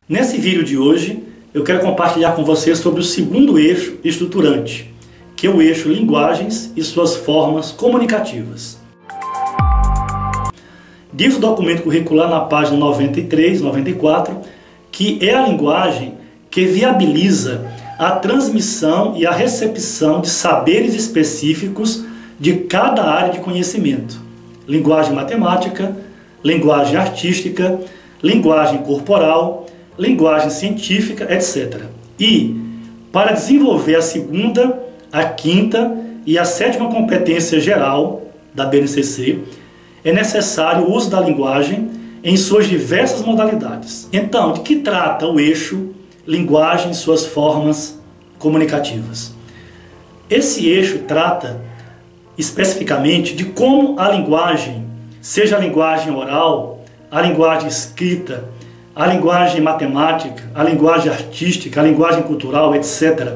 Nesse vídeo de hoje, eu quero compartilhar com vocês sobre o segundo eixo estruturante, que é o eixo linguagens e suas formas comunicativas. Diz o documento curricular na página 93, 94, que é a linguagem que viabiliza a transmissão e a recepção de saberes específicos de cada área de conhecimento. Linguagem matemática, linguagem artística, linguagem corporal, linguagem científica, etc. E, para desenvolver a segunda, a quinta e a sétima competência geral da BNCC, é necessário o uso da linguagem em suas diversas modalidades. Então, de que trata o eixo linguagem e suas formas comunicativas? Esse eixo trata especificamente de como a linguagem, seja a linguagem oral, a linguagem escrita, a linguagem matemática, a linguagem artística, a linguagem cultural, etc.,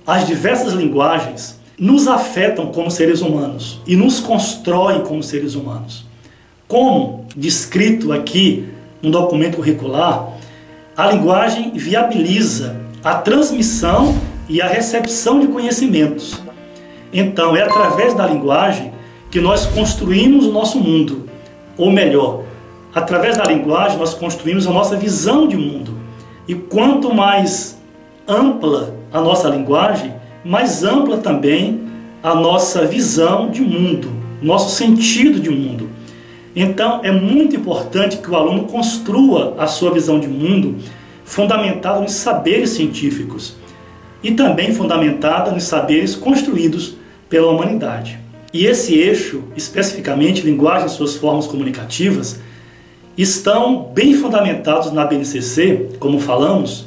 as diversas linguagens nos afetam como seres humanos e nos constroem como seres humanos. Como descrito aqui no documento curricular, a linguagem viabiliza a transmissão e a recepção de conhecimentos. Então, é através da linguagem que nós construímos o nosso mundo, ou melhor, através da linguagem nós construímos a nossa visão de mundo. E quanto mais ampla a nossa linguagem, mais ampla também a nossa visão de mundo, nosso sentido de mundo. Então é muito importante que o aluno construa a sua visão de mundo fundamentada nos saberes científicos e também fundamentada nos saberes construídos pela humanidade. E esse eixo, especificamente linguagem e suas formas comunicativas, estão bem fundamentados na BNCC, como falamos,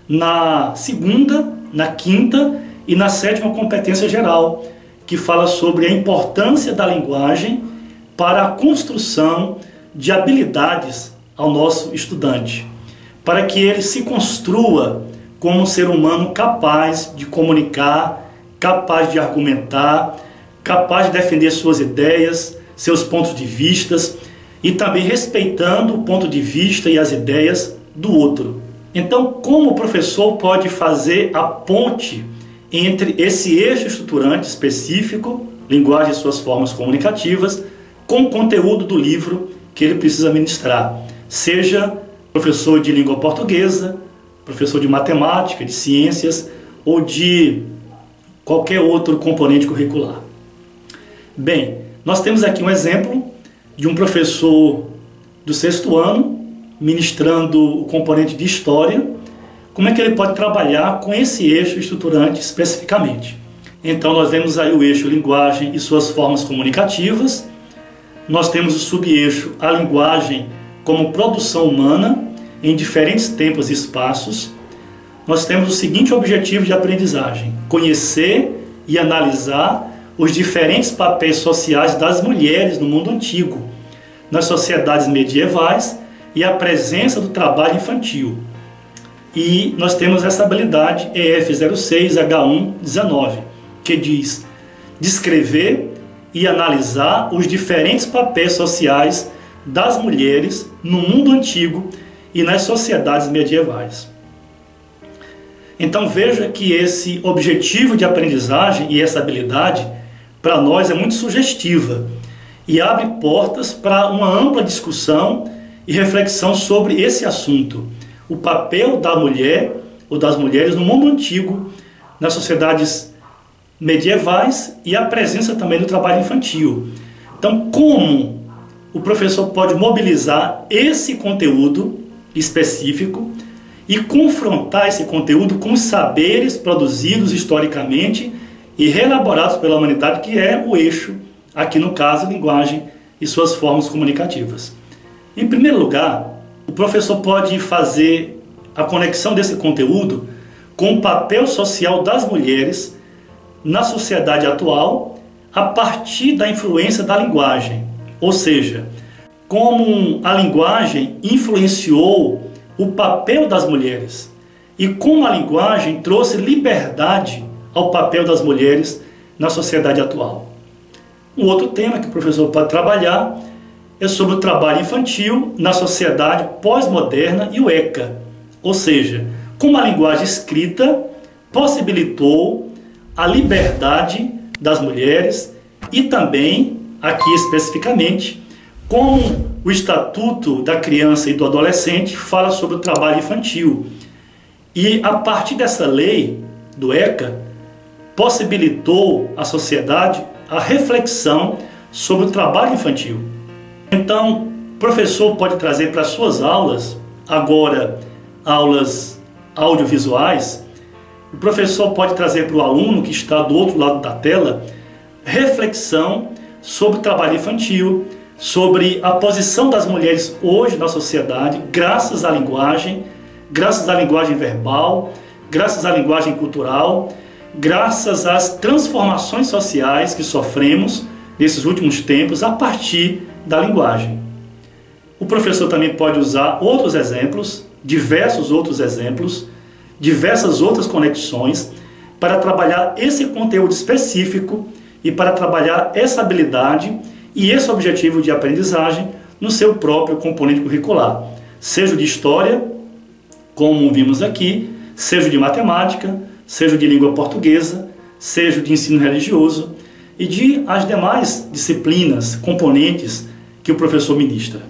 na segunda, na quinta e na sétima competência geral, que fala sobre a importância da linguagem para a construção de habilidades ao nosso estudante, para que ele se construa como um ser humano capaz de comunicar, capaz de argumentar, capaz de defender suas ideias, seus pontos de vista, e também respeitando o ponto de vista e as ideias do outro. Então, como o professor pode fazer a ponte entre esse eixo estruturante específico, linguagem e suas formas comunicativas, com o conteúdo do livro que ele precisa ministrar? Seja professor de língua portuguesa, professor de matemática, de ciências ou de qualquer outro componente curricular. Bem, nós temos aqui um exemplo de um professor do 6º ano, ministrando o componente de História, como é que ele pode trabalhar com esse eixo estruturante especificamente. Então nós vemos aí o eixo linguagem e suas formas comunicativas, nós temos o subeixo a linguagem como produção humana em diferentes tempos e espaços, nós temos o seguinte objetivo de aprendizagem: conhecer e analisar os diferentes papéis sociais das mulheres no mundo antigo, nas sociedades medievais e a presença do trabalho infantil. E nós temos essa habilidade EF06H119, que diz descrever e analisar os diferentes papéis sociais das mulheres no mundo antigo e nas sociedades medievais. Então veja que esse objetivo de aprendizagem e essa habilidade para nós é muito sugestiva e abre portas para uma ampla discussão e reflexão sobre esse assunto, o papel da mulher ou das mulheres no mundo antigo, nas sociedades medievais e a presença também do trabalho infantil. Então, como o professor pode mobilizar esse conteúdo específico e confrontar esse conteúdo com os saberes produzidos historicamente e reelaborados pela humanidade, que é o eixo, aqui no caso, linguagem e suas formas comunicativas. Em primeiro lugar, o professor pode fazer a conexão desse conteúdo com o papel social das mulheres na sociedade atual a partir da influência da linguagem, ou seja, como a linguagem influenciou o papel das mulheres e como a linguagem trouxe liberdade ao papel das mulheres na sociedade atual. Um outro tema que o professor pode trabalhar é sobre o trabalho infantil na sociedade pós-moderna e o ECA, Ou seja, como a linguagem escrita possibilitou a liberdade das mulheres e também, aqui especificamente, como o Estatuto da Criança e do Adolescente fala sobre o trabalho infantil. E a partir dessa lei do ECA, possibilitou à sociedade a reflexão sobre o trabalho infantil. Então, o professor pode trazer para as suas aulas, agora aulas audiovisuais, o professor pode trazer para o aluno que está do outro lado da tela reflexão sobre o trabalho infantil, sobre a posição das mulheres hoje na sociedade, graças à linguagem verbal, graças à linguagem cultural, graças às transformações sociais que sofremos nesses últimos tempos a partir da linguagem. O professor também pode usar outros exemplos, diversos outros exemplos, diversas outras conexões para trabalhar esse conteúdo específico e para trabalhar essa habilidade e esse objetivo de aprendizagem no seu próprio componente curricular, seja de história, como vimos aqui, seja de matemática, seja de língua portuguesa, seja de ensino religioso e de as demais disciplinas, componentes que o professor ministra.